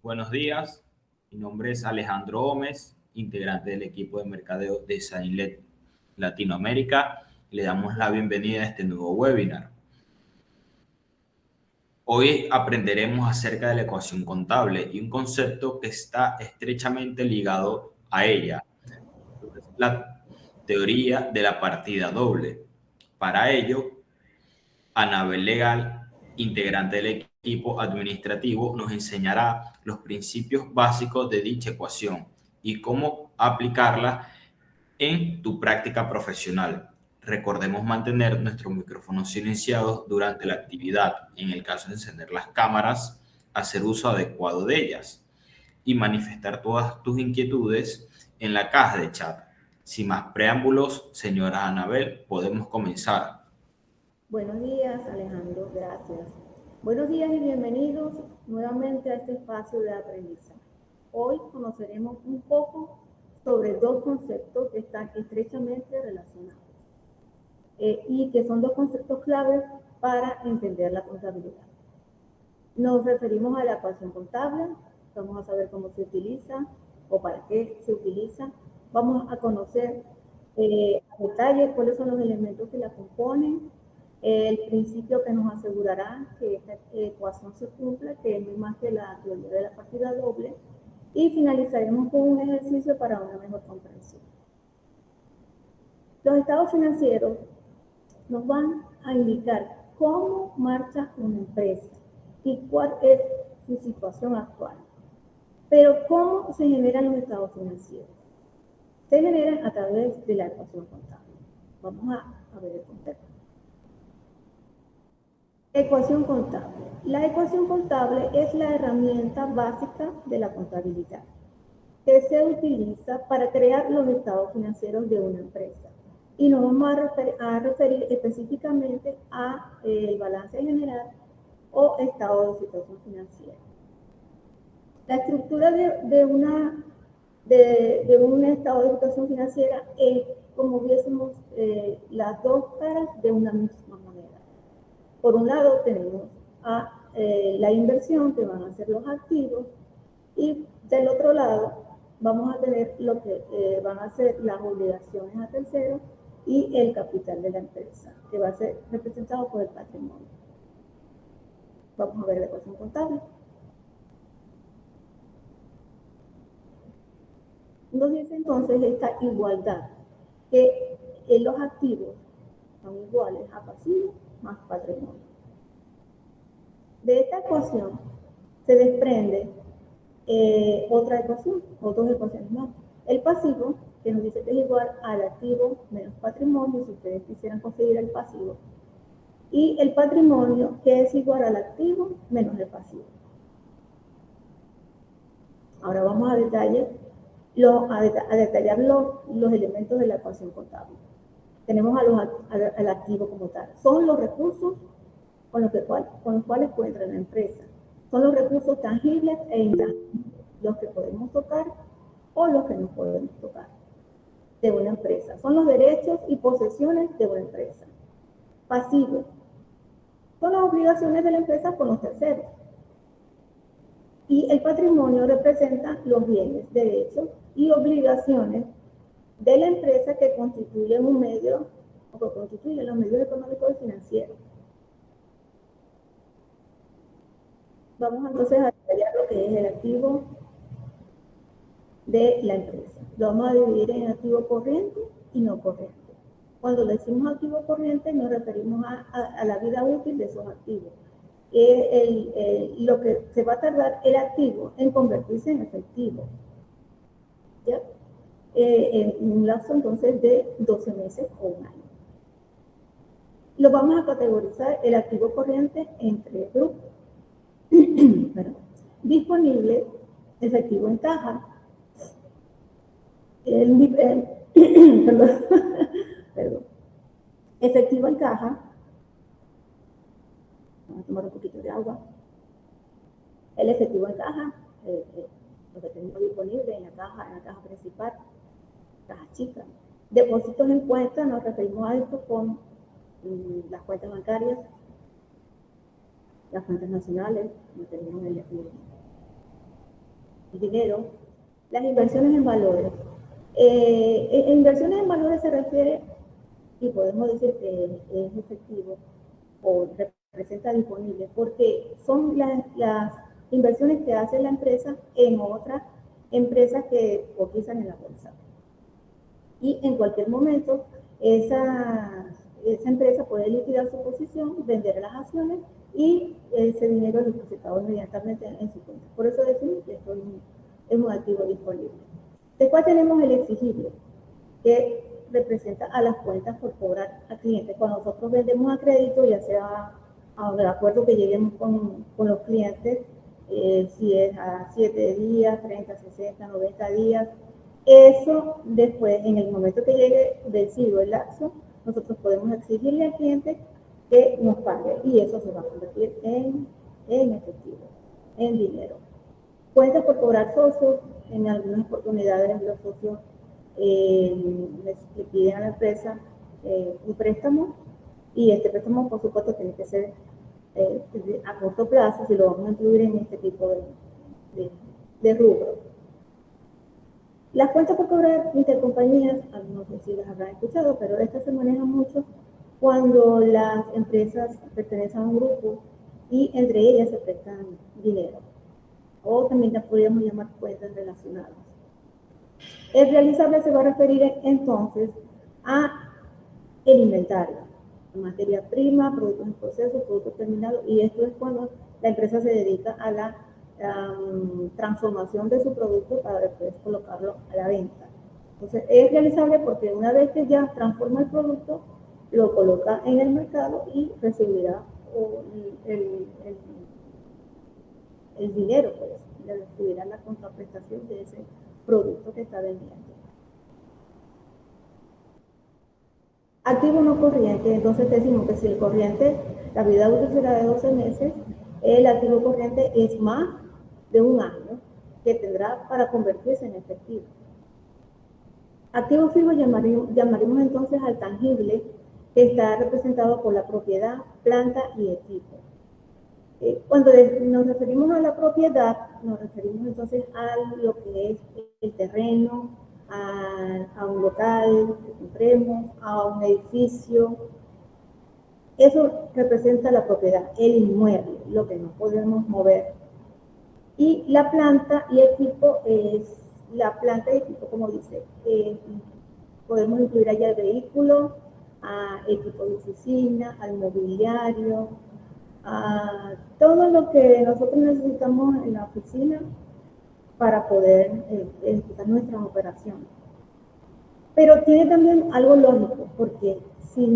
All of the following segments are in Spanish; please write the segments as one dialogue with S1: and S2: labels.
S1: Buenos días, mi nombre es Alejandro Gómez, integrante del equipo de mercadeo de Sanilet Latinoamérica. Le damos la bienvenida a este nuevo webinar. Hoy aprenderemos acerca de la ecuación contable y un concepto que está estrechamente ligado a ella, la teoría de la partida doble. Para ello, Anabel Legal, integrante del equipo administrativo, nos enseñará los principios básicos de dicha ecuación y cómo aplicarla en tu práctica profesional. Recordemos mantener nuestros micrófonos silenciados durante la actividad, en el caso de encender las cámaras, hacer uso adecuado de ellas y manifestar todas tus inquietudes en la caja de chat. Sin más preámbulos, señora Anabel, podemos comenzar.
S2: Buenos días, Alejandro, gracias. Buenos días y bienvenidos nuevamente a este espacio de aprendizaje. Hoy conoceremos un poco sobre dos conceptos que están estrechamente relacionados y que son dos conceptos claves para entender la contabilidad. Nos referimos a la ecuación contable, vamos a saber cómo se utiliza o para qué se utiliza. Vamos a conocer a detalle cuáles son los elementos que la componen, el principio que nos asegurará que esta ecuación se cumpla, que es más que la teoría de la partida doble, y finalizaremos con un ejercicio para una mejor comprensión. Los estados financieros nos van a indicar cómo marcha una empresa y cuál es su situación actual. Pero ¿cómo se generan los estados financieros? Se generan a través de la ecuación contable. Vamos a ver el concepto. Ecuación contable. La ecuación contable es la herramienta básica de la contabilidad que se utiliza para crear los estados financieros de una empresa. Y nos vamos a referir específicamente a el balance general o estado de situación financiera. La estructura de un estado de situación financiera es como viésemos las dos caras de una misma moneda. Por un lado tenemos la inversión, que van a ser los activos, y del otro lado vamos a tener lo que van a ser las obligaciones a terceros y el capital de la empresa, que va a ser representado por el patrimonio. Vamos a ver la ecuación contable. Nos dice entonces esta igualdad, que los activos son iguales a pasivos más patrimonio. De esta ecuación se desprende otra ecuación, o dos ecuaciones más. El pasivo, que nos dice que es igual al activo menos patrimonio, si ustedes quisieran conseguir el pasivo, y el patrimonio, que es igual al activo menos el pasivo. Ahora vamos a detallar los elementos de la ecuación contable. Tenemos al activo como tal. Son los recursos con los cuales cuenta la empresa. Son los recursos tangibles e intangibles, los que podemos tocar o los que no podemos tocar de una empresa. Son los derechos y posesiones de una empresa. Pasivos son las obligaciones de la empresa con los terceros. Y el patrimonio representa los bienes, derechos y obligaciones de la empresa que constituyen un medio o que constituyen los medios económicos y financieros. Vamos entonces a detallar lo que es el activo de la empresa. Lo vamos a dividir en activo corriente y no corriente. Cuando decimos activo corriente nos referimos a la vida útil de esos activos. Lo que se va a tardar el activo en convertirse en efectivo. ¿Ya? En un lapso entonces de 12 meses o un año. Lo vamos a categorizar el activo corriente en tres grupos. Disponible, efectivo en caja, efectivo en caja, vamos a tomar un poquito de agua, el efectivo en caja, lo que tenemos disponible en la caja principal, caja chica. Depósitos en cuenta, nos referimos a esto con las cuentas bancarias, las cuentas nacionales, como tenemos dinero, las inversiones en valores. Inversiones en valores se refiere, y podemos decir que es efectivo o representa disponible, porque son las inversiones que hace la empresa en otras empresas que cotizan en la bolsa. Y en cualquier momento esa empresa puede liquidar su posición, vender las acciones y ese dinero es depositado inmediatamente en su cuenta. Por eso decimos que esto es un activo disponible. Después tenemos el exigible, que representa a las cuentas por cobrar al cliente. Cuando nosotros vendemos a crédito, ya sea de acuerdo que lleguemos con los clientes, si es a 7 días, 30, 60, 90 días, eso después, en el momento que llegue vencido el lapso, nosotros podemos exigirle al cliente que nos pague y eso se va a convertir en efectivo, en dinero. Cuentas por cobrar socios, en algunas oportunidades los socios le piden a la empresa un préstamo y este préstamo por supuesto tiene que ser a corto plazo si lo vamos a incluir en este tipo de rubro. Las cuentas por cobrar intercompañías, no sé si las habrán escuchado, pero estas se manejan mucho cuando las empresas pertenecen a un grupo y entre ellas se prestan dinero. O también las podríamos llamar cuentas relacionadas. El realizable se va a referir entonces a el inventario, materia prima, productos en proceso, productos terminados, y esto es cuando la empresa se dedica a la transformación de su producto para después colocarlo a la venta. Entonces es realizable porque una vez que ya transforma el producto, lo coloca en el mercado y recibirá el dinero, pues, le recibirá la contraprestación de ese producto que está vendiendo. Activo no corriente, entonces decimos que si el corriente, la vida útil será de 12 meses, el activo corriente es más de un año que tendrá para convertirse en efectivo. Activo fijo llamaremos entonces al tangible que está representado por la propiedad, planta y equipo. Cuando nos referimos a la propiedad, nos referimos entonces a lo que es el terreno, a un local que compremos, a un edificio. Eso representa la propiedad, el inmueble, lo que no podemos mover. Y la planta y equipo es la planta y equipo, como dice, podemos incluir allá el vehículo, a equipo de oficina, al mobiliario, a todo lo que nosotros necesitamos en la oficina para poder ejecutar nuestras operaciones. Pero tiene también algo lógico, porque si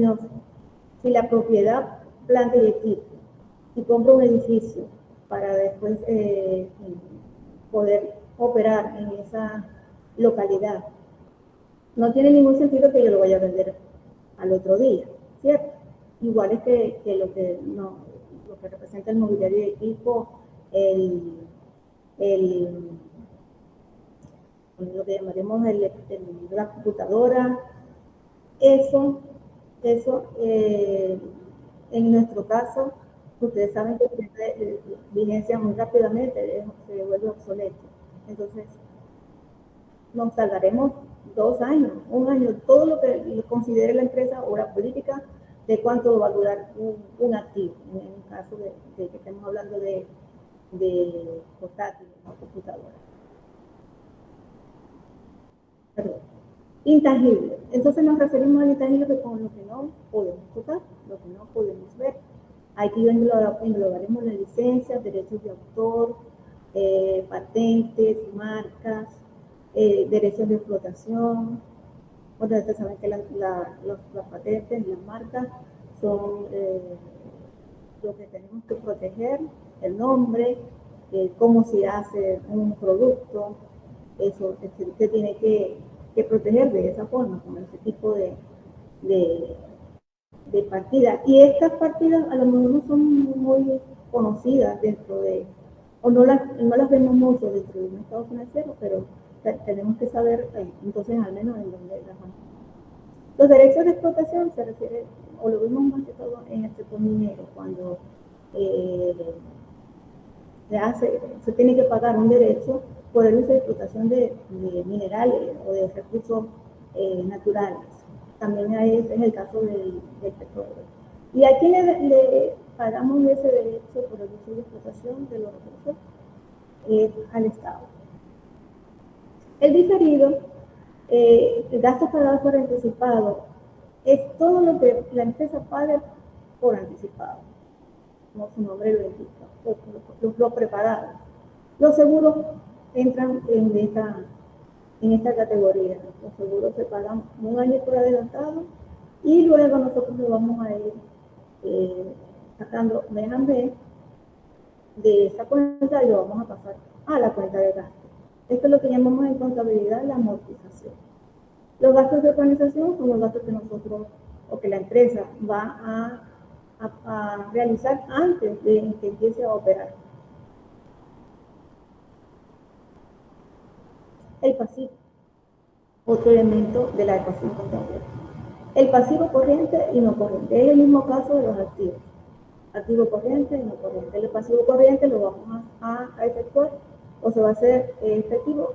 S2: la propiedad, planta y equipo, y compro un edificio para después poder operar en esa localidad, no tiene ningún sentido que yo lo vaya a vender al otro día, ¿cierto? Igual es que lo que representa el mobiliario y equipo, lo que llamaremos la computadora, eso en nuestro caso, ustedes saben que pierde vigencia muy rápidamente, se vuelve obsoleto. Entonces, nos tardaremos 2 años, 1 año, todo lo que considere la empresa o la política de cuánto va a durar un activo, en el caso de que estemos hablando de portátiles o computadoras. Perdón. Intangible. Entonces nos referimos al intangible con lo que no podemos tocar, lo que no podemos ver. Aquí englobaremos las licencias, derechos de autor, patentes, marcas, derechos de explotación. Ustedes saben que las patentes, las marcas son lo que tenemos que proteger, el nombre, cómo se hace un producto, eso se tiene que proteger de esa forma, con ese tipo de partidas. Y estas partidas a lo mejor no son muy conocidas dentro de, o no las vemos mucho dentro de un estado financiero, pero tenemos que saber entonces al menos en dónde las manejamos. Los derechos de explotación se refiere, o lo vemos más que todo en el sector minero, cuando se tiene que pagar un derecho por el uso y explotación de minerales o de recursos naturales. También es el caso del petróleo. ¿Y a quién le pagamos ese derecho por el uso y explotación de los recursos? Al Estado. El diferido, el gasto pagado por anticipado, es todo lo que la empresa paga por anticipado, como su nombre lo indica, lo preparado. Los seguros entran en esta categoría. Los seguros se pagan un año por adelantado y luego nosotros lo vamos a ir sacando mes a mes de esa cuenta y lo vamos a pasar a la cuenta de gasto. Esto es lo que llamamos en contabilidad la amortización. Los gastos de organización son los gastos que nosotros o que la empresa va a realizar antes de que empiece a operar. El pasivo, otro elemento de la ecuación contable. El pasivo corriente y no corriente es el mismo caso de los activos. Activo corriente y no corriente. El pasivo corriente lo vamos a efectuar o se va a hacer efectivo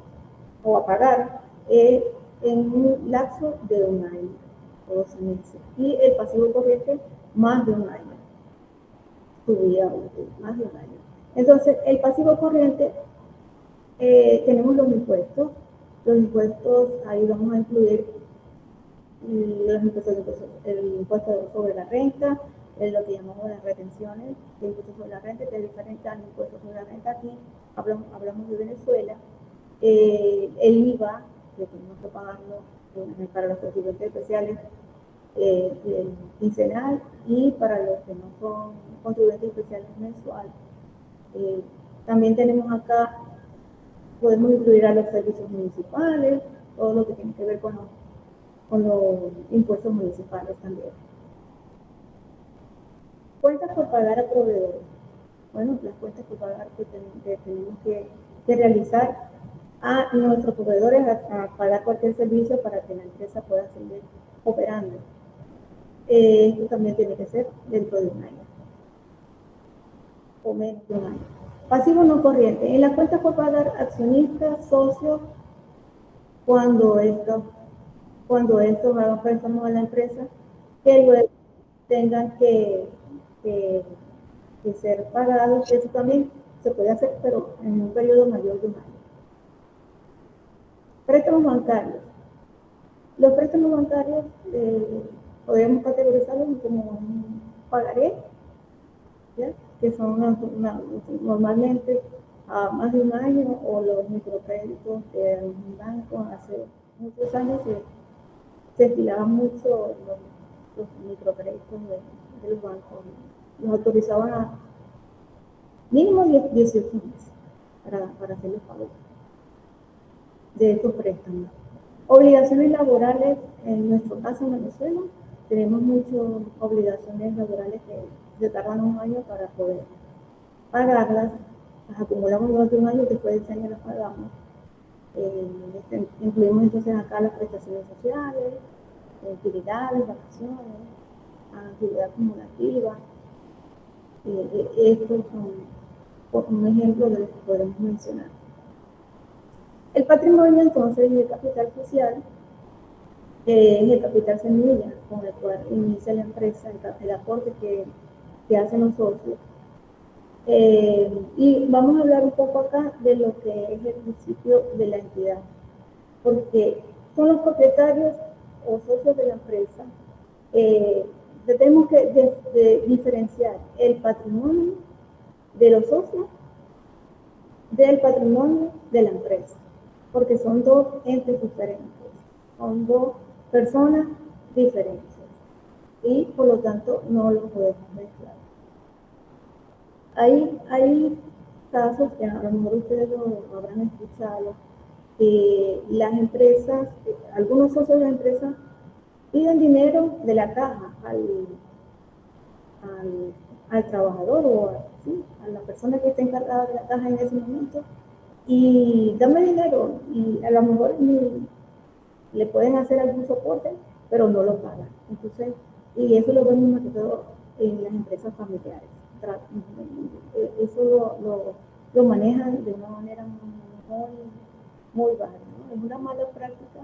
S2: o a pagar en un lapso de un año o 12 meses. Y el pasivo corriente más de un año. Su vida útil, más de un año. Entonces, el pasivo corriente, tenemos los impuestos. Los impuestos, ahí vamos a incluir los impuestos, el impuesto sobre la renta, lo que llamamos las retenciones de impuestos sobre la renta, que es diferente al impuesto sobre la renta. Aquí hablamos de Venezuela, el IVA, que tenemos que pagarlo para los contribuyentes especiales quincenal y para los que no son contribuyentes especiales mensual. También tenemos acá, podemos incluir a los servicios municipales, todo lo que tiene que ver con los impuestos municipales también. Cuentas por pagar a proveedores. Bueno, las cuentas por pagar que tenemos que realizar a nuestros proveedores a pagar cualquier servicio para que la empresa pueda seguir operando. Esto también tiene que ser dentro de un año o menos de un año. Pasivo no corriente. En las cuentas por pagar accionistas, socios, cuando estos hagan préstamos a la empresa, que luego tengan que ser pagados. Eso también se puede hacer, pero en un periodo mayor de un año. Préstamos bancarios. Los préstamos bancarios podemos categorizarlos como un pagaré, ¿ya? Que son normalmente a más de un año, o los microcréditos de un banco. Hace muchos años se estilaban mucho los microcréditos de los bancos. Los autorizaban a mínimo 18 meses para hacer los pagos de estos préstamos. Obligaciones laborales, en nuestro caso en Venezuela, tenemos muchas obligaciones laborales que se tardan un año para poder pagarlas. Las acumulamos durante un año y después de ese año las pagamos. Incluimos entonces acá las prestaciones sociales, utilidades, vacaciones, actividad acumulativa. Estos son un ejemplo de lo que podemos mencionar. El patrimonio, entonces, es el capital social, es el capital semilla con el cual inicia la empresa, el aporte que hacen los socios. Y vamos a hablar un poco acá de lo que es el principio de la entidad, porque son los propietarios o socios de la empresa. Tenemos que diferenciar el patrimonio de los socios del patrimonio de la empresa, porque son dos entes diferentes, son dos personas diferentes y por lo tanto no los podemos mezclar. Hay casos que a lo mejor ustedes lo habrán escuchado, que las empresas, algunos socios de la empresa piden dinero de la caja al trabajador o a la persona que está encargada de la caja en ese momento, y dame dinero, y a lo mejor le pueden hacer algún soporte, pero no lo pagan. Entonces, y eso lo vemos más que todo en las empresas familiares. Eso lo manejan de una manera muy muy baja, ¿no? Es una mala práctica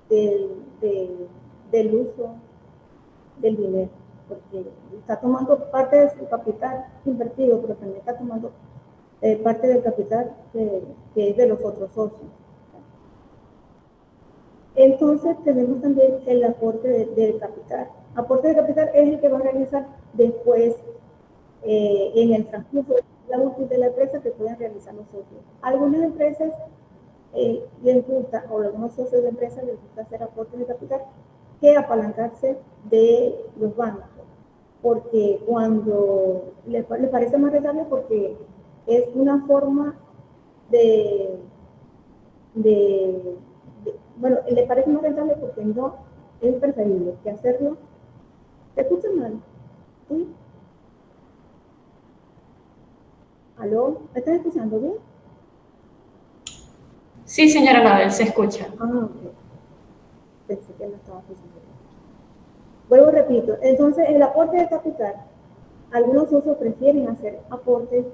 S2: del uso del dinero, porque está tomando parte de su capital invertido, pero también está tomando parte del capital que es de los otros socios. Entonces tenemos también el aporte del capital. Aporte de capital es el que va a realizar después en el transcurso de la útil de la empresa que pueden realizar los socios. Algunas empresas les gusta, o algunos socios de empresas les gusta hacer aportes de capital que apalancarse de los bancos, porque cuando les parece más rentable, porque es una forma bueno, le parece más rentable porque no es preferible que hacerlo. ¿Te escuchas mal? ¿Sí? ¿Aló? ¿Me estás escuchando bien?
S3: Sí, señora Nabel, se escucha.
S2: Ah, ok. Pensé que no estaba escuchando bien. Vuelvo, repito. Entonces, el aporte de capital, algunos socios prefieren hacer aportes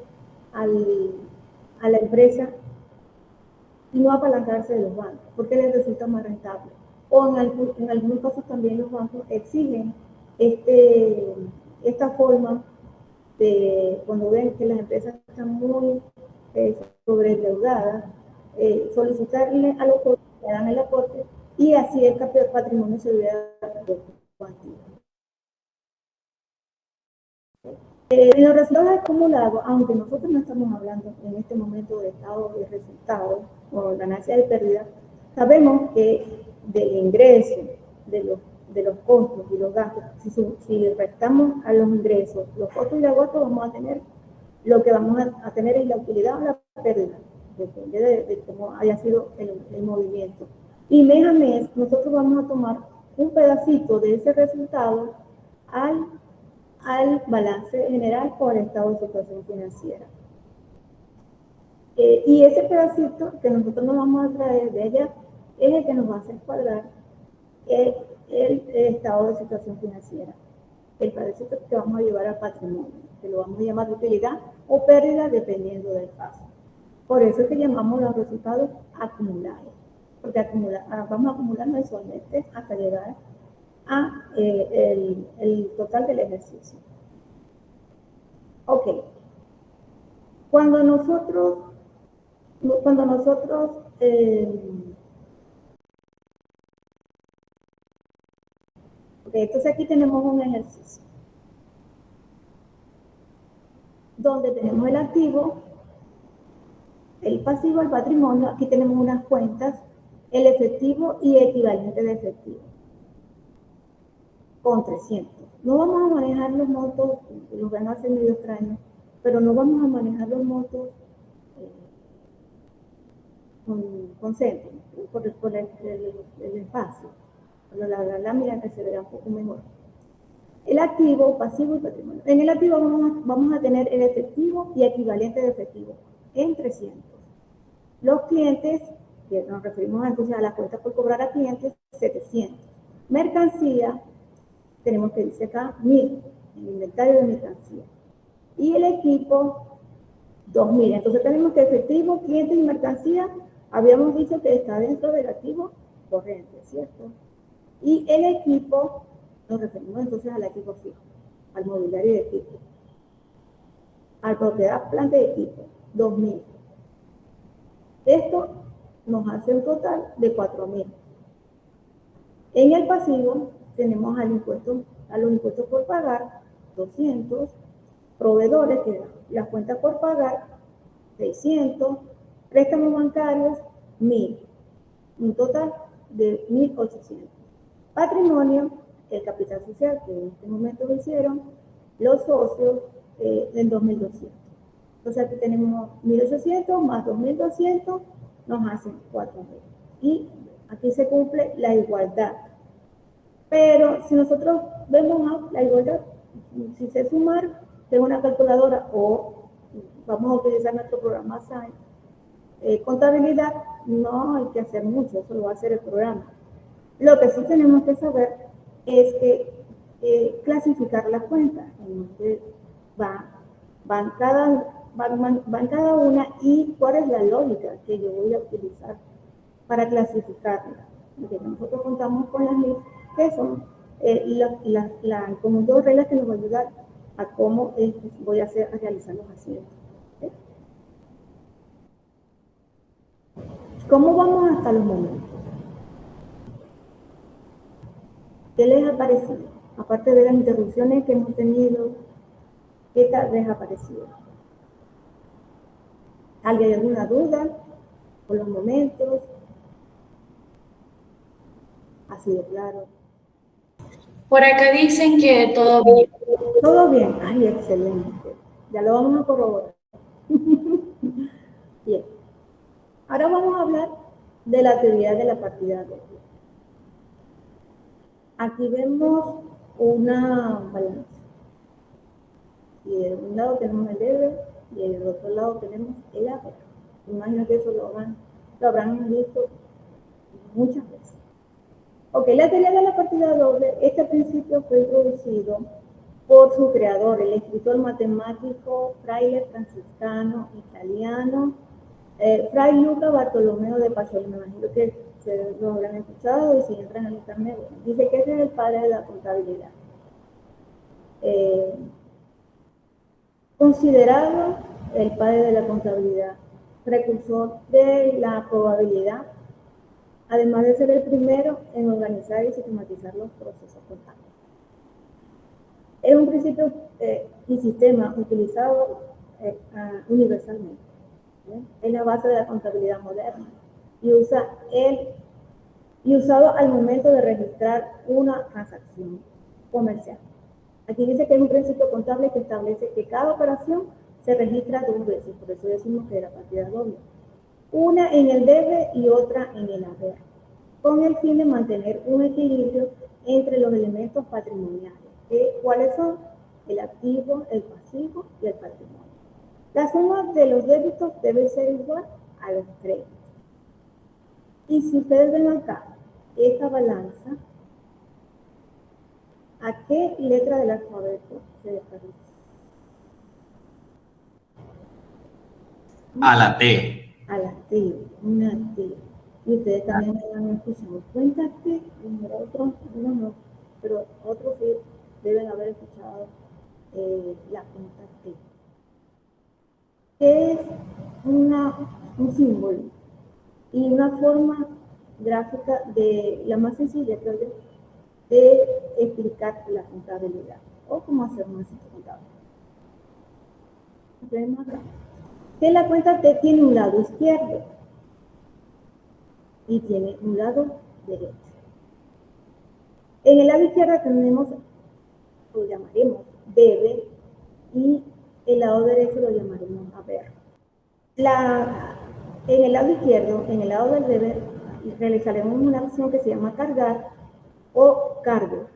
S2: a la empresa y no apalancarse de los bancos, porque les resulta más rentable. O en algunos casos también los bancos exigen esta forma de, cuando ven que las empresas están muy sobreendeudadas, solicitarle a los socios que hagan el aporte y así el patrimonio se vea cuantía. En los resultados acumulados, aunque nosotros no estamos hablando en este momento de estado de resultados o ganancia de pérdida, sabemos que del ingreso, de los costos y los gastos, si restamos a los ingresos, los costos y los gastos, vamos a tener lo que vamos a tener es la utilidad o la pérdida, depende de cómo haya sido el movimiento. Y mes a mes, nosotros vamos a tomar un pedacito de ese resultado al balance general por el estado de situación financiera. Y ese pedacito que nosotros nos vamos a traer de allá es el que nos va a hacer cuadrar el estado de situación financiera, el pedacito que vamos a llevar al patrimonio, que lo vamos a llamar de utilidad o pérdida dependiendo del caso. Por eso es que llamamos los resultados acumulados, porque vamos a acumular mensualmente hasta llegar a el total del ejercicio. Ok. Cuando nosotros entonces aquí tenemos un ejercicio donde tenemos el activo, el pasivo, el patrimonio. Aquí tenemos unas cuentas, el efectivo y equivalente de efectivo, con 300. No vamos a manejar los montos, los van a hacer medio extraños, pero no vamos a manejar los montos con céntimos, por el espacio. Cuando la lámina que se verá un poco mejor. El activo, pasivo y patrimonio. En el activo vamos a tener el efectivo y equivalente de efectivo en 300. Los clientes, que nos referimos entonces a la cuenta por cobrar a clientes, 700. Mercancía, tenemos que dice acá 1000, el inventario de mercancía. Y el equipo, 2000. Entonces tenemos que efectivo, clientes y mercancía, habíamos dicho que está dentro del activo corriente, ¿cierto? Y el equipo, nos referimos entonces al equipo fijo, al mobiliario de equipo, a propiedad, planta y equipo, 2000. Esto nos hace un total de 4000. En el pasivo tenemos a los impuestos por pagar, 200, proveedores, que las cuentas por pagar, 600, préstamos bancarios, 1000, un total de 1800. Patrimonio, el capital social que en este momento lo hicieron los socios en 2200. Entonces aquí tenemos 1800 más 2200 nos hacen 4000. Y aquí se cumple la igualdad. Pero si nosotros vemos la igualdad, si se sumar, tengo una calculadora o vamos a utilizar nuestro programa SAI, contabilidad, no hay que hacer mucho, eso lo va a hacer el programa. Lo que sí tenemos que saber es que clasificar las cuentas, en donde van van cada una y cuál es la lógica que yo voy a utilizar para clasificarla. Porque nosotros contamos con las NIF, que son como dos reglas que nos van a ayudar a cómo voy a realizar los accidentes. ¿Okay? ¿Cómo vamos hasta los momentos? ¿Qué les ha parecido? Aparte de las interrupciones que hemos tenido, ¿qué tal les ha parecido? ¿Alguien alguna duda por los momentos? ¿Ha sido claro?
S3: Por acá dicen que todo bien.
S2: Todo bien. Ay, excelente. Ya lo vamos a corroborar. Bien. Ahora vamos a hablar de la teoría de la partida doble. Aquí vemos una balanza. Y de un lado tenemos el debe y del otro lado tenemos el haber. Imagino que eso lo habrán visto muchas veces. Ok, la teoría de la partida doble, este principio fue introducido por su creador, el escritor matemático, fraile franciscano italiano, Fray Luca Bartolomeo de Pacioli. Me imagino que se lo habrán escuchado y si entran en internet, dice que ese es el padre de la contabilidad. Considerado el padre de la contabilidad, precursor de la probabilidad, además de ser el primero en organizar y sistematizar los procesos contables. Es un principio y sistema utilizado universalmente. Es la base de la contabilidad moderna y usado al momento de registrar una transacción comercial. Aquí dice que es un principio contable que establece que cada operación se registra dos veces, por eso decimos que es la partida doble. Una en el debe y otra en el haber, con el fin de mantener un equilibrio entre los elementos patrimoniales. ¿Cuáles son? El activo, el pasivo y el patrimonio. La suma de los débitos debe ser igual a los créditos. Y si ustedes ven acá, esta balanza, ¿a qué letra del alfabeto se refiere?
S1: A la T.
S2: A la T, una T. Y ustedes también me han escuchado. Cuenta T, otros no, pero otros sí deben haber escuchado la cuenta T. Que es un símbolo y una forma gráfica de la más sencilla, creo yo, de explicar la contabilidad o cómo hacer un análisis contable. Vemos acá que la cuenta T tiene un lado izquierdo y tiene un lado derecho. En el lado izquierdo tenemos, lo llamaremos debe, y el lado derecho lo llamaremos haber. En el lado izquierdo, en el lado del debe, realizaremos una acción que se llama cargar o cargo.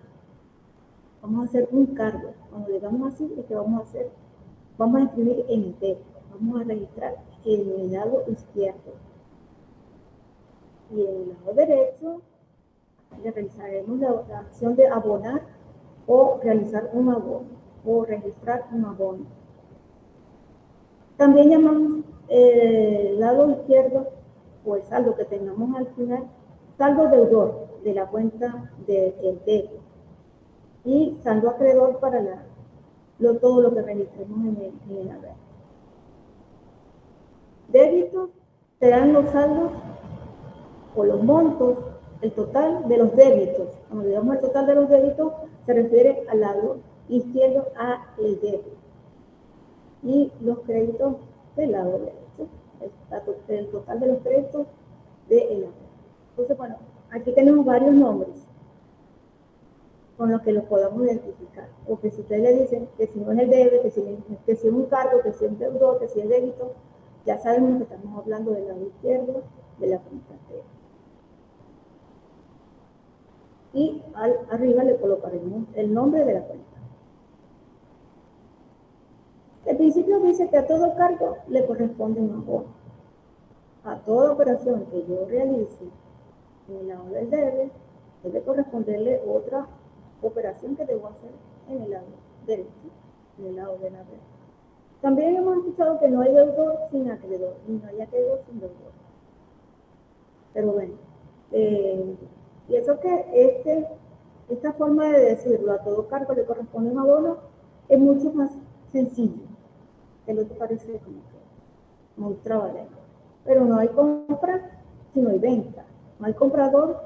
S2: Vamos a hacer un cargo. Cuando digamos así, es que vamos a escribir en el debe, vamos a registrar en el lado izquierdo. Y en el lado derecho, realizaremos la acción de abonar o realizar un abono o registrar un abono. También llamamos el lado izquierdo o el saldo que tengamos al final, saldo deudor de la cuenta del débito y saldo acreedor para todo lo que registremos en el haber. Débitos serán los saldos o los montos, el total de los débitos. Cuando digamos el total de los débitos, se refiere al lado izquierdo a el débito. Y los créditos del lado derecho, el total de los créditos del lado. Entonces, bueno, aquí tenemos varios nombres con los que los podamos identificar. O que si ustedes le dicen que si no es el debe, que si es un cargo, que si es un deudor, que si es débito, ya sabemos que estamos hablando del lado izquierdo de la cuenta T. Y arriba le colocaremos el nombre de la cuenta. El principio dice que a todo cargo le corresponde un abono. A toda operación que yo realice en el lado del debe corresponderle otra operación que debo hacer en el lado derecho, en el lado del haber. También hemos escuchado que no hay deudor sin acreedor y no hay acreedor sin deudor. Pero bueno, y eso que esta forma de decirlo, a todo cargo le corresponde un abono, es mucho más sencillo que lo que parece como que muy trabajadero. Pero no hay compra si no hay venta, no hay comprador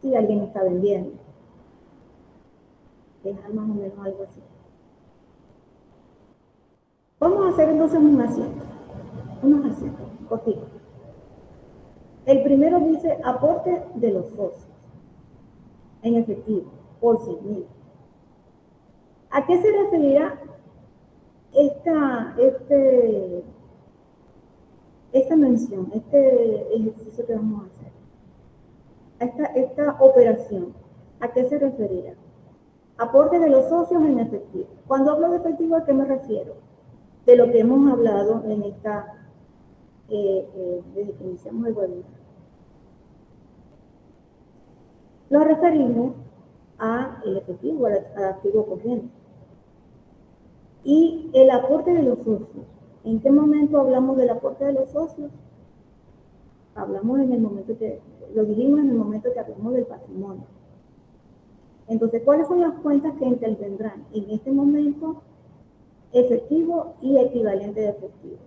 S2: si alguien está vendiendo. Es más o menos algo así. Vamos a hacer entonces unos asientos cortitos. El primero dice aporte de los socios en efectivo por 100.000. ¿A qué se referirá esta mención, este ejercicio que vamos a hacer? Esta operación, ¿a qué se referirá? Aporte de los socios en efectivo. Cuando hablo de efectivo, ¿a qué me refiero? De lo que hemos hablado en desde que iniciamos el webinar. Nos referimos al efectivo, al activo corriente. Y el aporte de los socios. ¿En qué momento hablamos del aporte de los socios? Hablamos en el momento lo dijimos en el momento que hablamos del patrimonio. Entonces, ¿cuáles son las cuentas que intervendrán en este momento? Efectivo y equivalente de efectivo.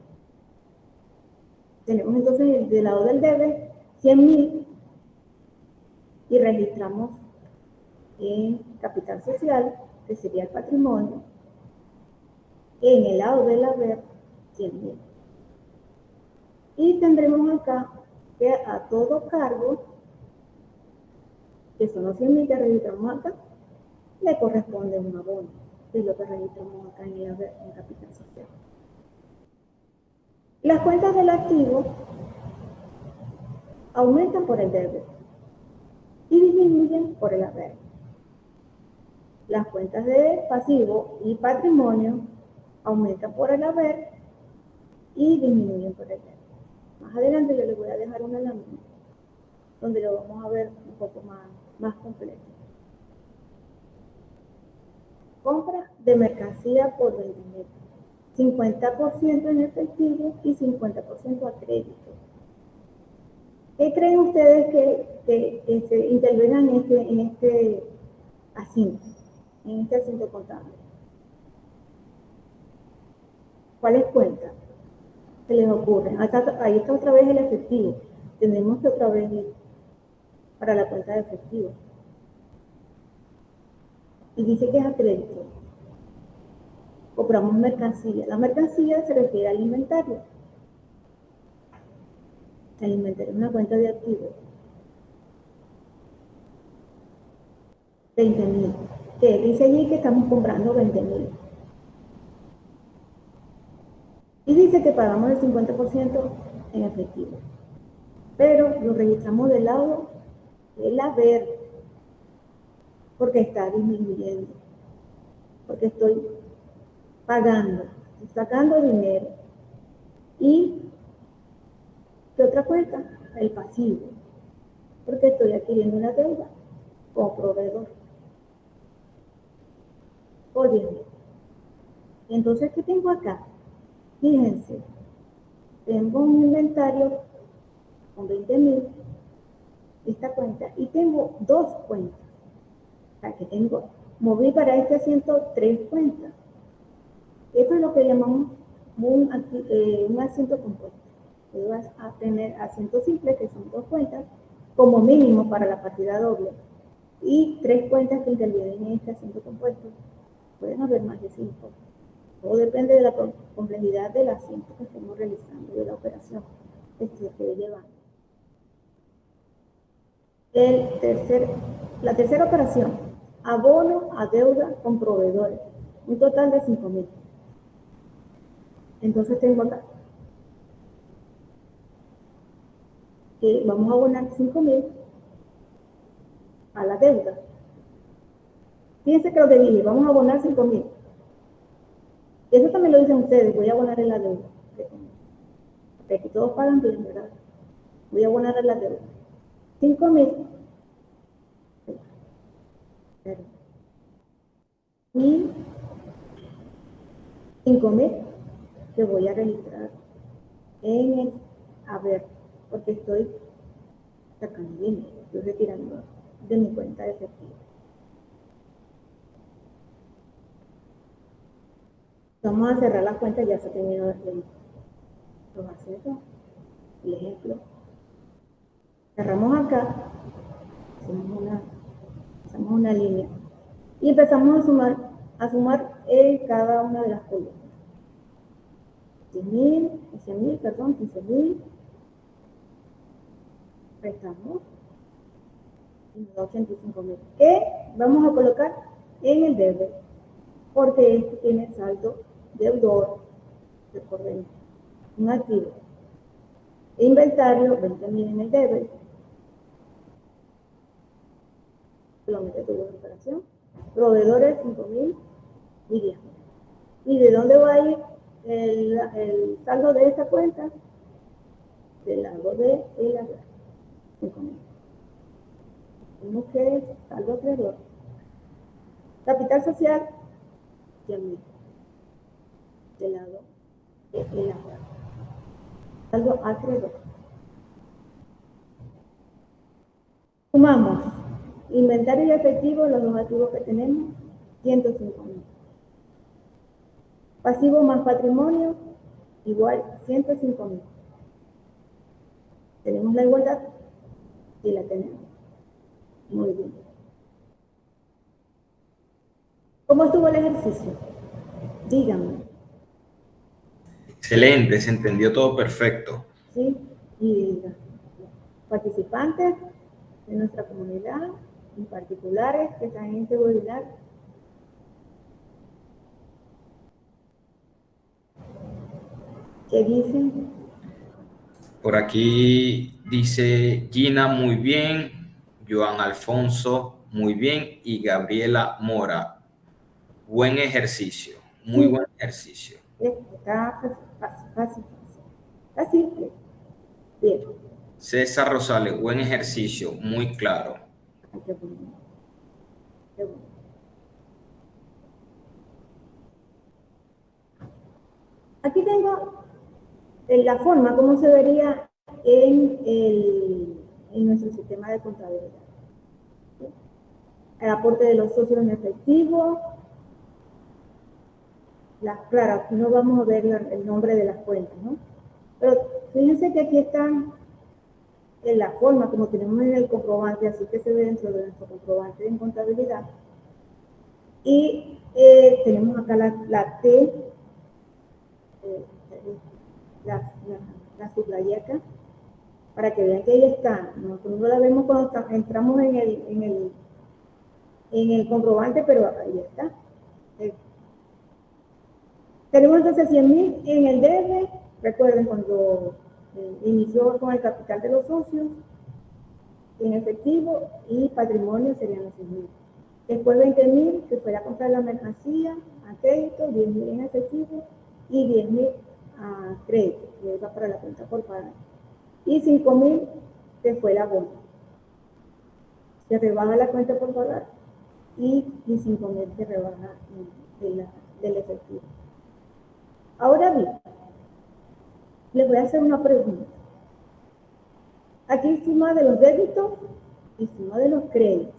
S2: Tenemos entonces del lado del debe 100.000 y registramos en capital social, que sería el patrimonio, en el lado del haber 100.000. Y tendremos acá que a todo cargo, que son los 100.000 que registramos acá, le corresponde un abono, que es lo que registramos acá en el haber, en capital social. Las cuentas del activo aumentan por el debe y disminuyen por el haber. Las cuentas de pasivo y patrimonio aumentan por el haber y disminuyen por el debe. Más adelante yo les voy a dejar una lámina donde lo vamos a ver un poco más completo. Compra de mercancía por 20.000. 50% en efectivo y 50% a crédito. ¿Qué creen ustedes que se intervengan en este asiento contable? ¿Cuáles cuentas se les ocurren? Ahí está otra vez el efectivo. Tenemos que otra vez ir para la cuenta de efectivo. Y dice que es a crédito. Compramos mercancía. La mercancía se refiere al inventario. El inventario es una cuenta de activos. 20.000. Que dice allí que estamos comprando 20.000. Y dice que pagamos el 50% en efectivo. Pero lo registramos del lado del haber, porque está disminuyendo. Porque estoy pagando, estoy sacando dinero. ¿Y qué otra cuenta? El pasivo. Porque estoy adquiriendo una deuda como proveedor. Por 10.000. Entonces, ¿qué tengo acá? Fíjense, tengo un inventario con 20.000, esta cuenta, y tengo dos cuentas. O sea, que moví para este asiento 3 cuentas. Esto es lo que llamamos un asiento compuesto. Tú vas a tener asientos simples, que son 2 cuentas, como mínimo para la partida doble, y 3 cuentas que intervienen en este asiento compuesto. Pueden haber más de 5. Todo depende de la complejidad del asiento que estemos realizando, de la operación que se esté llevando. La tercera operación, abono a deuda con proveedores, un total de 5.000. Entonces tengo acá que vamos a abonar 5.000 a la deuda. Fíjense que lo que dije, vamos a abonar 5.000. Eso también lo dicen ustedes, voy a abonar en la deuda. Porque aquí todos pagan bien, ¿verdad? Voy a abonar en la deuda. 5.000. Y 5.000 que voy a registrar en el haber, porque estoy sacando dinero, estoy retirando de mi cuenta de efectivo. Vamos a cerrar la cuenta, ya se terminó los accesos, el ejemplo. Cerramos acá, hacemos una línea y empezamos a sumar en cada una de las columnas. 15.000, restamos y nos da 85.000. ¿Qué vamos a colocar en el debe? Porque este tiene saldo deudor, recordemos, un activo. Inventario, 20.000 en el debe. Solamente tuvo una operación. Proveedores, 5.000 y 10.000. ¿Y de dónde va a ir el saldo de esta cuenta? Del lado de el haber, 5.000. Vemos que es saldo acreedor. Capital social, 100.000. Del lado de el haber. Saldo acreedor. Sumamos inventario y efectivo, los dos activos que tenemos, 105.000. Pasivo más patrimonio, igual 105.000. ¿Tenemos la igualdad? Sí, la tenemos. Muy bien. ¿Cómo estuvo el ejercicio? Díganme.
S1: Excelente, se entendió todo perfecto.
S2: ¿Sí? Y participantes de nuestra comunidad, en particulares que están en este webinar, ¿qué dicen?
S1: Por aquí dice Gina, muy bien. Joan Alfonso, muy bien. Y Gabriela Mora, buen ejercicio. Muy
S2: Sí.
S1: buen ejercicio.
S2: Está fácil. Está simple. Bien.
S1: César Rosales, buen ejercicio. Muy claro.
S2: Ay, qué bueno. Qué bueno. Aquí tengo la forma como se vería en nuestro sistema de contabilidad. El aporte de los socios en efectivo. Claro, aquí no vamos a ver el nombre de las cuentas, ¿no? Pero fíjense que aquí están en la forma como tenemos en el comprobante, así que se ve dentro de nuestro comprobante en contabilidad. Y tenemos acá la T, la subrayé acá, para que vean que ahí está. Nosotros no la vemos cuando entramos en el comprobante, pero ahí está. Tenemos entonces 100.000 en el debe. Recuerden cuando inició con el capital de los socios, en efectivo, y patrimonio serían los 100.000. Después 20.000, que fue la compra de la mercancía a crédito, 10.000 en efectivo y 10.000 a crédito, que iba para la cuenta por pagar. Y 5.000, que fue la bomba. Se rebaja la cuenta por pagar y 5.000 se rebaja del efectivo. Ahora bien, les voy a hacer una pregunta. Aquí suma de los débitos y suma de los créditos.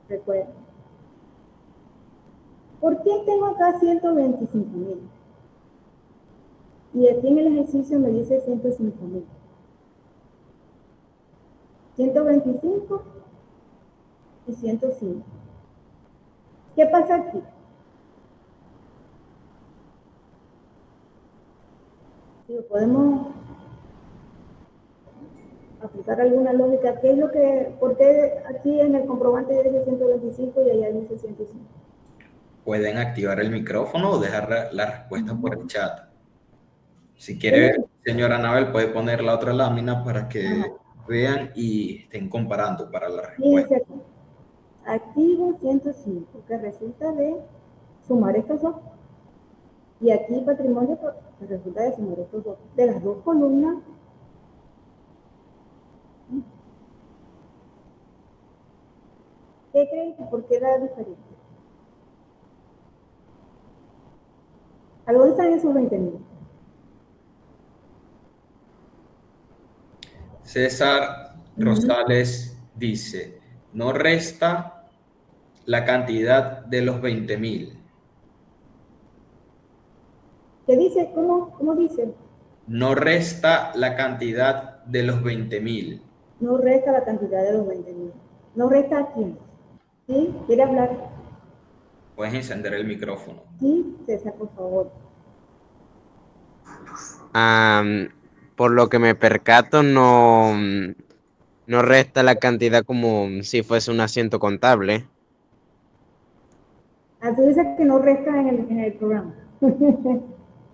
S2: Recuerden. ¿Por qué tengo acá 125.000? Y aquí en el ejercicio me dice 105.000. 125 y 105. ¿Qué pasa aquí? Si podemos aplicar alguna lógica, ¿qué es lo que, por qué aquí en el comprobante dice 125 y allá dice 105?
S1: Pueden activar el micrófono o dejar la respuesta por el chat. Si quiere, señora Anabel, puede poner la otra lámina para que vean y estén comparando para la respuesta.
S2: Dice aquí, activo 105, que resulta de sumar estos dos. Y aquí patrimonio, que resulta de sumar estos dos. De las dos columnas, ¿qué creen que por qué da diferente? ¿A dónde están esos 20.000?
S1: César
S2: Ujú.
S1: Rosales dice, no resta la cantidad de los 20.000.
S2: ¿Qué dice? ¿Cómo dice?
S1: No resta la cantidad de los 20.000.
S2: No resta la cantidad de los 20.000. ¿No resta a quién? ¿Sí? ¿Quiere hablar?
S1: Puedes encender el micrófono.
S2: Sí, César, por favor.
S4: Am, por lo que me percato, no resta la cantidad como si fuese un asiento contable.
S2: Ah, tú dices que no resta en el programa.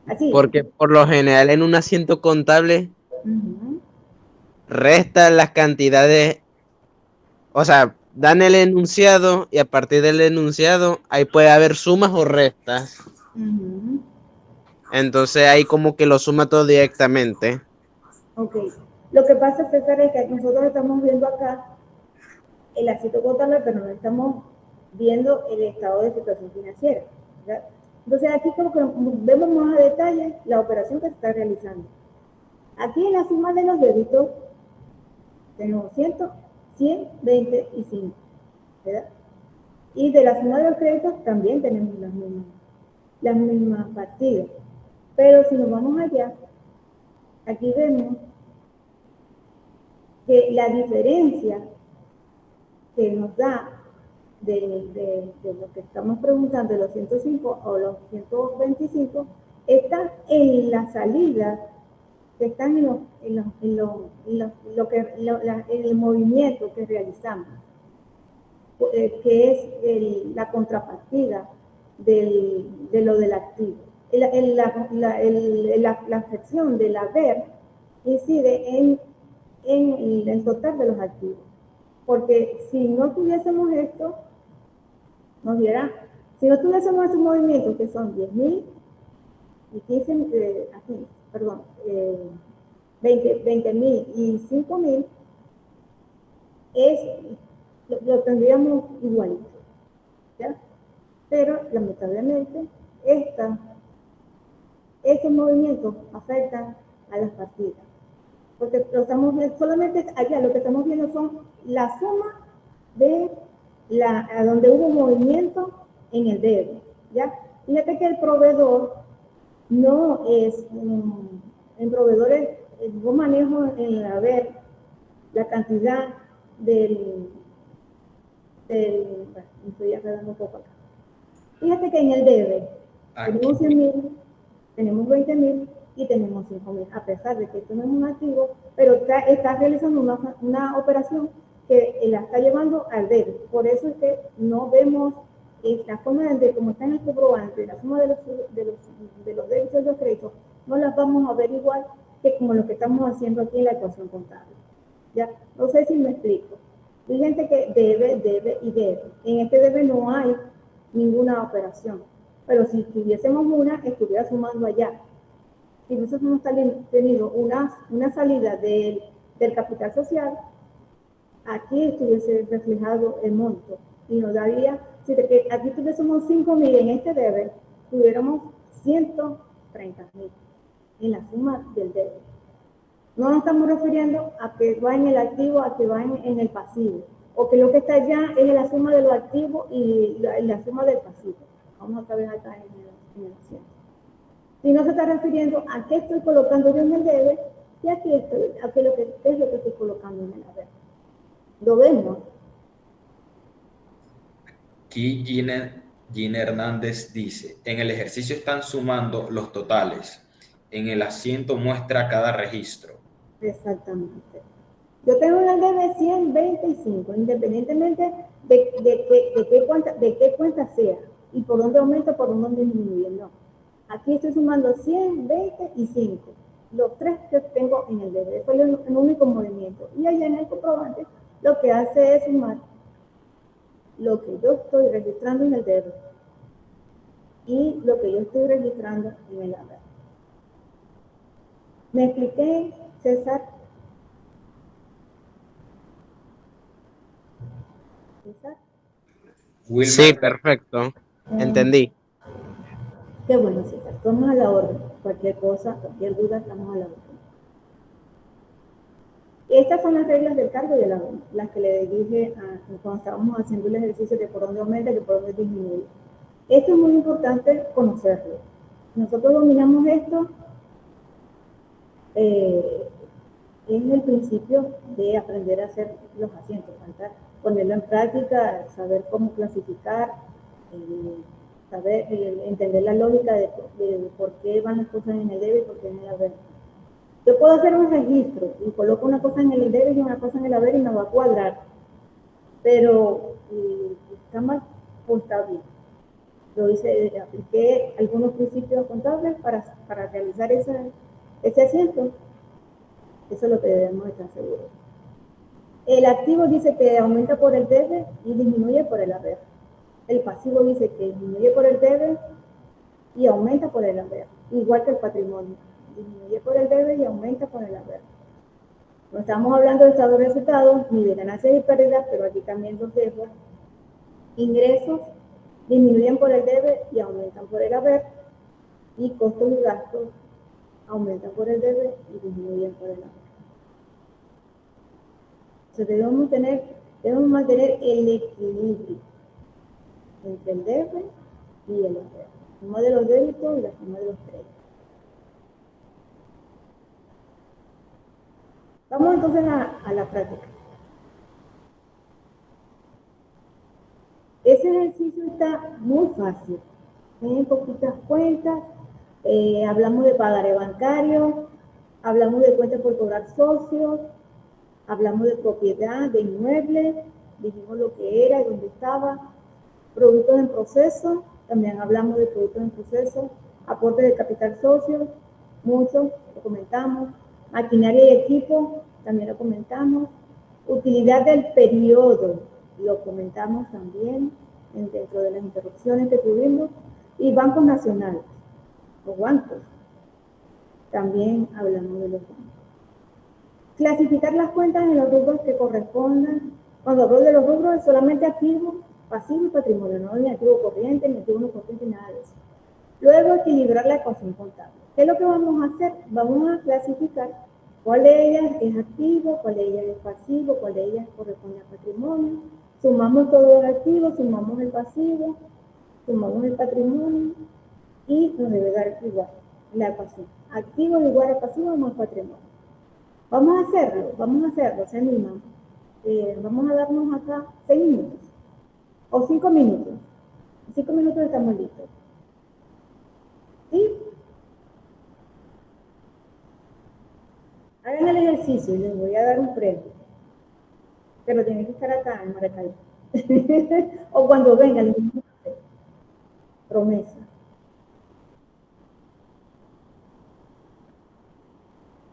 S2: Así.
S4: Porque por lo general en un asiento contable
S2: Ujú.
S4: resta las cantidades, o sea, dan el enunciado y a partir del enunciado ahí puede haber sumas o restas.
S2: Ujú.
S4: Entonces ahí como que lo suma todo directamente.
S2: Ok. Lo que pasa, César, es que nosotros estamos viendo acá el asiento contable, pero no estamos viendo el estado de situación financiera, ¿verdad? Entonces aquí como que vemos más a detalle la operación que se está realizando. Aquí en la suma de los débitos tenemos 100, 100, 20 y 5, ¿verdad? Y de la suma de los créditos también tenemos las mismas partidas. Pero si nos vamos allá, aquí vemos que la diferencia que nos da de lo que estamos preguntando, de los 105 o los 125, está en la salida, que están en el movimiento que realizamos, que es la contrapartida de lo del activo. La afección del haber incide en el total de los activos. Porque si no tuviésemos esto, nos diera, si no tuviésemos esos movimientos que son 10.000 y 15, aquí, perdón, 20.000 y 5.000, lo tendríamos igualito, ¿ya? Pero lamentablemente estos movimientos afectan a las partidas. Porque lo estamos viendo, solamente allá lo que estamos viendo son la suma de a donde hubo movimiento en el debe, ¿ya? Fíjate que el proveedor no es, en proveedores, yo manejo en la cantidad bueno, me estoy aclarando un poco acá. Fíjate que en el debe
S1: Aquí,
S2: tenemos 100.000, tenemos 20.000 y tenemos 5.000, a pesar de que esto no es un activo, pero está realizando una operación que la está llevando al debe. Por eso es que no vemos la forma de cómo está en el comprobante, la suma de los débitos y los créditos, no las vamos a ver igual que como lo que estamos haciendo aquí en la ecuación contable. ¿Ya? No sé si me explico. Fíjense que debe y debe. En este debe no hay ninguna operación, pero si tuviésemos una, estuviera sumando allá. Si nosotros hemos tenido una salida del capital social, aquí estuviese reflejado el monto y nos daría, si aquí tuviésemos 5.000 en este debe, tuviéramos 130.000 en la suma del debe. No nos estamos refiriendo a que va en el activo, a que va en el pasivo, o que lo que está allá es la suma de los activos y la suma del pasivo. Vamos otra vez acá en el asiento. Si no se está refiriendo a qué estoy colocando yo en el debe y aquí estoy, a qué es lo que estoy colocando en el haber. Lo vemos.
S1: aquí Gina Hernández dice, en el ejercicio están sumando los totales. En el asiento muestra cada registro.
S2: Exactamente. Yo tengo en el debe 125, independientemente de qué cuenta sea y por dónde aumenta, por dónde disminuye. No. Aquí estoy sumando 100, 20 y 5. Los tres que tengo en el debe. Eso es el único movimiento. Y allá en el comprobante lo que hace es sumar lo que yo estoy registrando en el debe y lo que yo estoy registrando en el haber. ¿Me expliqué, César? ¿César?
S4: Sí,
S1: Wilmer,
S4: perfecto.
S2: Mm,
S4: Entendí.
S2: qué bueno, César. Estamos a la orden. Cualquier cosa, cualquier duda, estamos a la orden. Estas son las reglas del cargo y de la venta, las que le dije cuando estábamos haciendo el ejercicio de por dónde aumenta y de por dónde disminuye. Esto es muy importante conocerlo. Nosotros dominamos esto, es el principio de aprender a hacer los asientos, ¿verdad? Ponerlo en práctica, saber cómo clasificar, saber entender la lógica de por qué van las cosas en el debe y por qué en el haber. Yo puedo hacer un registro y coloco una cosa en el debe y una cosa en el haber y me va a cuadrar, pero está mal o está bien. Lo hice, apliqué algunos principios contables para realizar ese asiento. Eso es lo que debemos estar seguros. El activo dice que aumenta por el debe y disminuye por el haber. El pasivo dice que disminuye por el debe y aumenta por el haber, igual que el patrimonio. Disminuye por el debe y aumenta por el haber. No estamos hablando de estado de resultados ni de ganancias y pérdidas, pero aquí también los dejo. Ingresos disminuyen por el debe y aumentan por el haber, y costos y gastos aumentan por el debe y disminuyen por el haber. Entonces debemos mantener el equilibrio entre el debe y el haber, la suma de los débitos y la suma de los créditos. Vamos entonces a la práctica. Ese ejercicio está muy fácil. Tienen poquitas cuentas. Hablamos de pagaré bancario, hablamos de cuentas por cobrar socios, hablamos de propiedad, de inmuebles, dijimos lo que era y dónde estaba, productos en proceso, también hablamos de productos en proceso, aporte de capital socio, muchos, lo comentamos, maquinaria y equipo, también lo comentamos, utilidad del periodo, lo comentamos también dentro de las interrupciones que tuvimos, y bancos nacionales, los bancos, también hablamos de los bancos. Clasificar las cuentas en los rubros que correspondan. Cuando hablo de los rubros es solamente activo, pasivo y patrimonio, no ni activo corriente, ni activo no corriente, nada de eso. Luego, equilibrar la ecuación contable. ¿Qué es lo que vamos a hacer? Vamos a clasificar cuál de ellas es activo, cuál de ellas es pasivo, cuál de ellas corresponde a patrimonio. Sumamos todos los activos, sumamos el pasivo, sumamos el patrimonio y nos debe dar igual la ecuación. Activo igual a pasivo más patrimonio. Vamos a hacerlo, se animan. Vamos a darnos acá 6 minutos o 5 minutos. En 5 minutos estamos listos. ¿Sí? Hagan el ejercicio y les voy a dar un premio. Pero tienen que estar acá en Maracay. O cuando vengan, les voy a hacer. Promesa.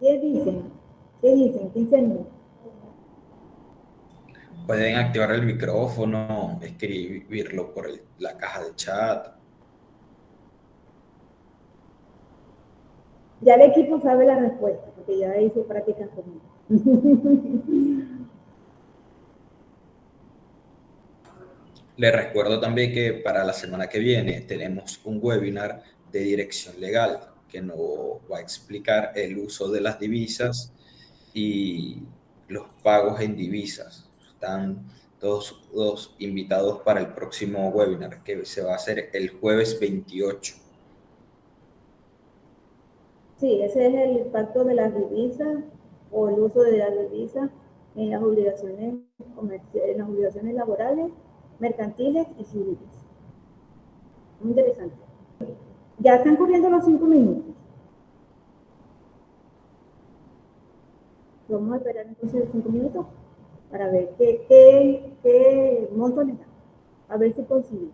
S2: ¿Qué dicen? ¿Quién se anima?
S1: Pueden activar el micrófono, escribirlo por la caja de chat.
S2: Ya el equipo sabe la respuesta, porque ya hizo prácticas conmigo.
S1: Les recuerdo también que para la semana que viene tenemos un webinar de dirección legal que nos va a explicar el uso de las divisas y los pagos en divisas. Están todos invitados para el próximo webinar que se va a hacer el jueves 28.
S2: Sí, ese es el impacto de las divisas o el uso de las divisas en las obligaciones comerciales, en las obligaciones laborales, mercantiles y civiles. Muy interesante. Ya están corriendo los 5 minutos. Vamos a esperar entonces 5 minutos para ver qué monto le da. A ver si conseguimos.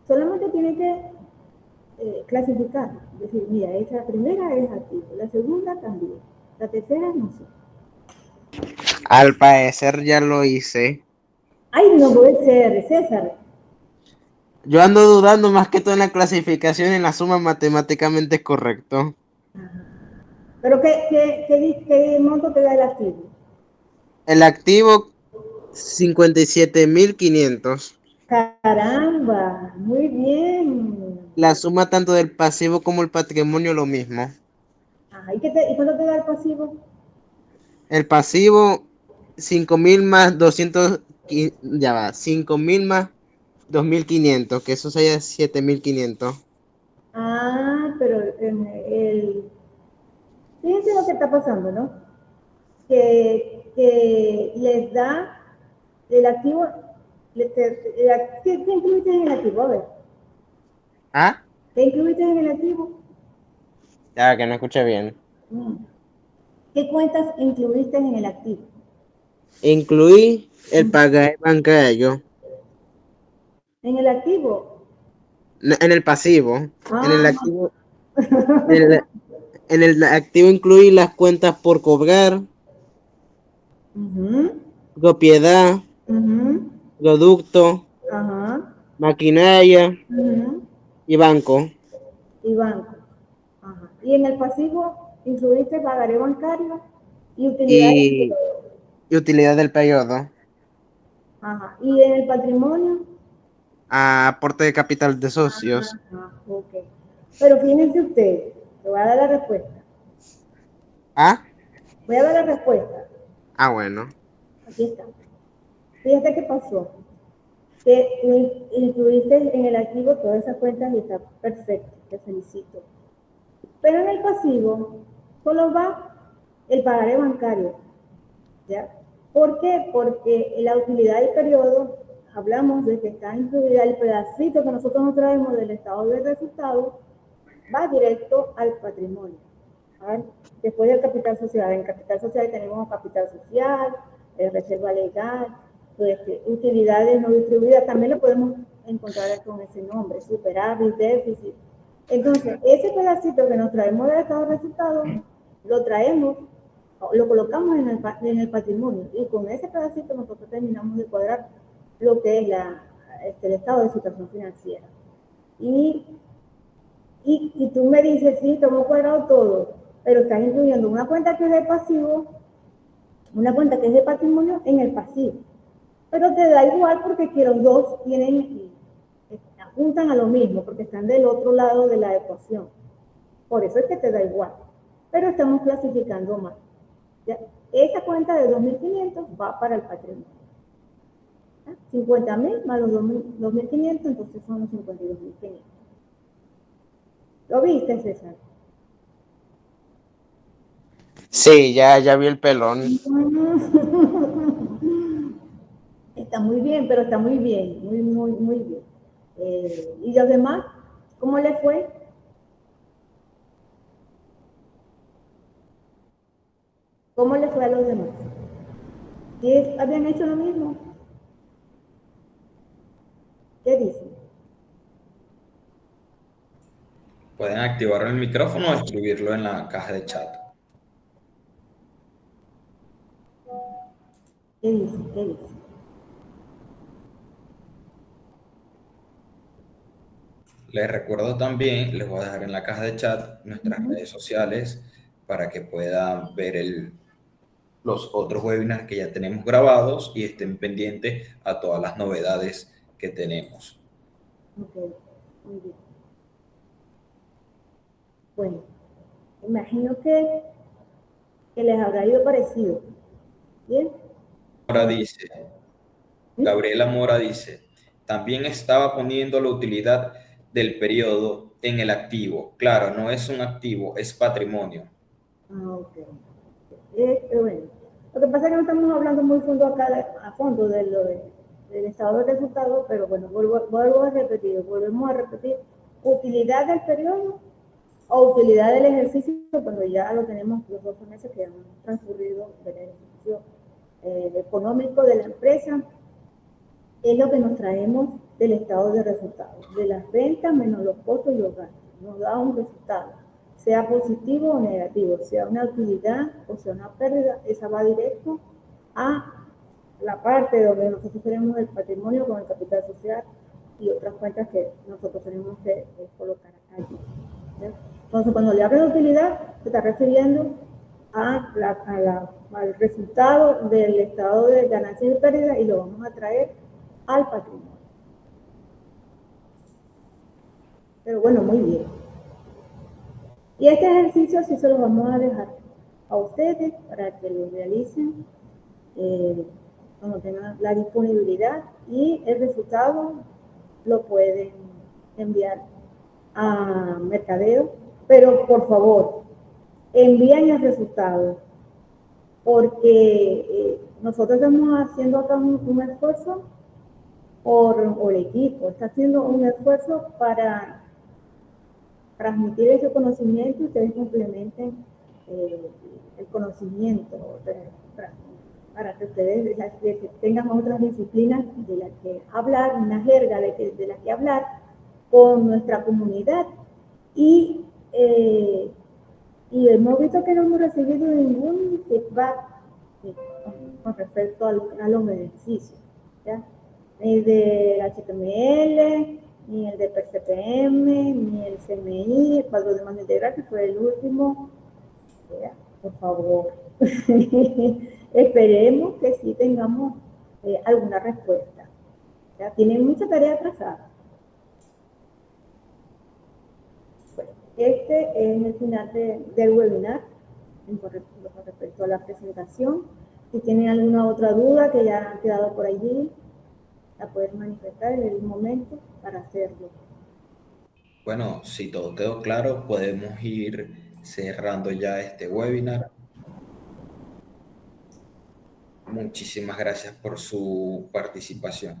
S2: Solamente tiene que clasificar, es decir, mira, esa primera es activo, la segunda también, la tercera no sé.
S4: Al parecer ya lo hice.
S2: Ay, no puede ser, César.
S4: Yo ando dudando más que todo en la clasificación, en la suma matemáticamente correcto.
S2: Ajá. Pero ¿qué monto te da el activo?
S4: El activo 57.500.
S2: Caramba, muy bien.
S4: La suma tanto del pasivo como el patrimonio lo mismo.
S2: Ajá. ¿Y cuánto te da el pasivo?
S4: El pasivo, 5.000 más 200, ya va, 5.000 más 2.500, que eso sería 7.500.
S2: Ah, pero fíjense lo que está pasando, ¿no? Que les da el activo, ¿qué incluiste en el activo? A ver,
S4: ¿Ah?
S2: ¿qué incluiste en el activo?
S4: Ya, que no escuché bien.
S2: Mm. ¿Qué cuentas incluiste en el activo?
S4: Incluí el
S2: Mm.
S4: pagar bancario
S2: En el activo.
S4: en el pasivo. En el
S2: Ah,
S4: activo, en el, en el activo incluí las cuentas por cobrar,
S2: ujú,
S4: propiedad,
S2: ujú,
S4: producto,
S2: ajá,
S4: maquinaria
S2: ujú,
S4: y banco.
S2: y banco. Ajá. Y en el pasivo incluiste pagaré bancario y utilidades.
S4: Y, y utilidad del periodo.
S2: Ajá. Y en el patrimonio.
S4: Aporte de capital de socios.
S2: Ajá, ok. Pero fíjense ustedes, te voy a dar la respuesta.
S4: ¿Ah?
S2: Voy a dar la respuesta.
S4: Ah, bueno.
S2: Aquí está. Fíjate qué pasó. Que incluiste en el activo todas esas cuentas y está perfecto. Te felicito. Pero en el pasivo solo va el pagaré bancario. ¿Ya? ¿Por qué? Porque en la utilidad del periodo hablamos de que está incluida el pedacito que nosotros nos traemos del estado de resultados, va directo al patrimonio. A ver, después del capital social, en capital social tenemos capital social, reserva legal, pues, utilidades no distribuidas, también lo podemos encontrar con ese nombre, superávit, déficit. Entonces, ese pedacito que nos traemos del estado de resultados, lo traemos, lo colocamos en el patrimonio y con ese pedacito nosotros terminamos de cuadrar lo que es el estado de situación financiera. Y y tú me dices, sí, tomo cuadrado todo, pero estás incluyendo una cuenta que es de pasivo, una cuenta que es de patrimonio en el pasivo. Pero te da igual porque que los dos apuntan a lo mismo, porque están del otro lado de la ecuación. Por eso es que te da igual. Pero estamos clasificando mal. ¿Ya? Esa cuenta de 2.500 va para el patrimonio. 50.000 más los 2.500, entonces son los 52.500. ¿Lo viste, César?
S4: Sí, ya vi el pelón.
S2: Está muy bien, pero está muy bien, muy, muy, muy bien. ¿Y los demás? ¿Cómo les fue? ¿Cómo les fue a los demás? ¿Sí habían hecho lo mismo? ¿Qué dicen?
S1: Pueden activar el micrófono o escribirlo en la caja de chat.
S2: ¿Qué dicen? ¿Qué dicen?
S1: Les recuerdo también, les voy a dejar en la caja de chat nuestras
S2: Uh-huh.
S1: redes sociales para que puedan ver los otros webinars que ya tenemos grabados y estén pendientes a todas las novedades que tenemos.
S2: Ok, muy bien. Bueno, imagino que les habrá ido parecido. ¿Bien?
S1: Ahora dice,
S2: ¿Mm?
S1: Gabriela Mora dice, también estaba poniendo la utilidad del periodo en el activo. Claro, no es un activo, es patrimonio.
S2: Ah, ok. Bueno, lo que pasa es que no estamos hablando muy a fondo del estado de resultados, pero bueno, volvemos a repetir, utilidad del periodo o utilidad del ejercicio cuando ya lo tenemos los 12 meses que han transcurrido del ejercicio económico de la empresa, es lo que nos traemos del estado de resultados, de las ventas menos los costos y los gastos. Nos da un resultado, sea positivo o negativo, sea una utilidad o sea una pérdida, esa va directo a la parte donde nosotros tenemos el patrimonio con el capital social y otras cuentas que nosotros tenemos que colocar allí. ¿Ya? Entonces, cuando le hablo de utilidad, se está refiriendo al resultado del estado de ganancias y pérdidas y lo vamos a traer al patrimonio. Pero bueno, muy bien. Y este ejercicio sí se los vamos a dejar a ustedes para que lo realicen cuando tengan la disponibilidad, y el resultado lo pueden enviar a mercadeo, pero por favor, envíen el resultado, porque nosotros estamos haciendo acá un esfuerzo, o el equipo está haciendo un esfuerzo para transmitir ese conocimiento y ustedes complementen el conocimiento para que ustedes tengan otras disciplinas de las que hablar, una jerga de las que hablar con nuestra comunidad. Y hemos visto que no hemos recibido ningún feedback con respecto a los ejercicios, ¿ya? Ni del HTML, ni el de PCPM, ni el CMI, el cuadro de mando integral, que fue el último. ¿Ya? Por favor. Esperemos que sí tengamos alguna respuesta. ¿Ya? Tienen mucha tarea atrasada. Bueno, este es el final del webinar con respecto a la presentación. Si tienen alguna otra duda que ya han quedado por allí, la pueden manifestar en el momento para hacerlo.
S1: Bueno, si todo quedó claro, podemos ir cerrando ya este webinar. Muchísimas gracias por su participación.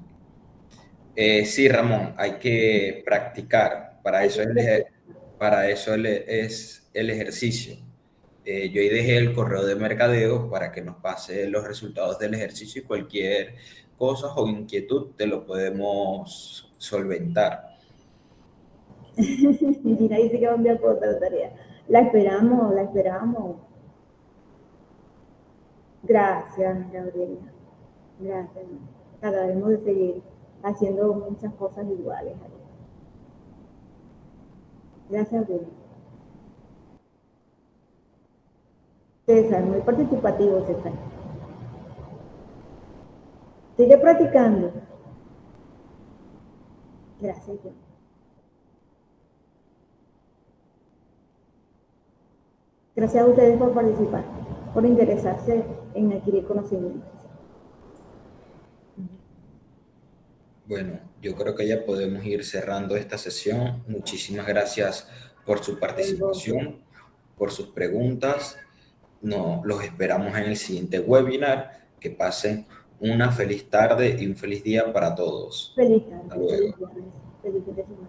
S1: Sí, Ramón, hay que practicar. Para eso es el ejercicio. Yo ahí dejé el correo de mercadeo para que nos pase los resultados del ejercicio, y cualquier cosa o inquietud te lo podemos solventar.
S2: Y Gina dice que va a enviar por otra tarea. La esperamos, la esperamos. Gracias, Gabriela. Gracias. Trataremos de seguir haciendo muchas cosas iguales. Gracias, Gabriela. César, muy participativo, César. Sigue practicando. Gracias, John. Gracias a ustedes por participar, por interesarse en adquirir conocimientos.
S1: Bueno, yo creo que ya podemos ir cerrando esta sesión. Muchísimas gracias por su participación, por sus preguntas. Los esperamos en el siguiente webinar. Que pasen una feliz tarde y un feliz día para todos.
S2: Feliz tarde.
S1: Hasta luego.
S2: Feliz fin de semana.